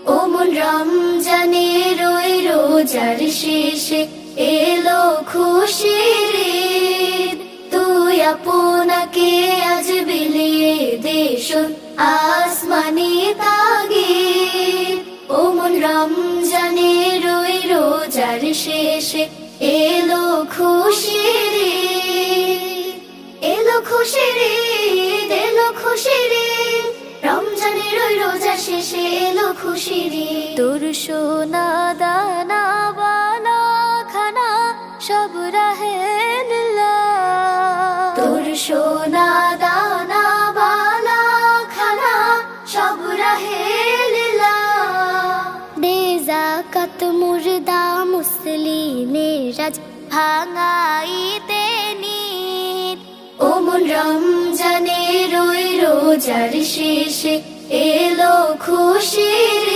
ও মন রমজানের ওই রোজার শেষে এলো খুশির ঈদ। তুই আপনাকে আজ বিলিয়ে দে শোন আসমানি তাগিদ। ও মন রমজানের ওই রোজার শেষে এলো খুশির ঈদ। এলো খুশির ঈদ, এলো খুশির ঈদ, রমজানের ওই রোজা শেষে এলো খুশির ঈদ। তোর সোনা দানা বালা খানা সব রাহে লিল্লাহ। তোর সোনা দানা বালা খানা সব রাহে লিল্লাহ। দে যাকাত মুর্দা মুসলিমের আজ ভাঙাইতে নিত। ও মন রমজানের ওই রোজার শেষে এলো খুশির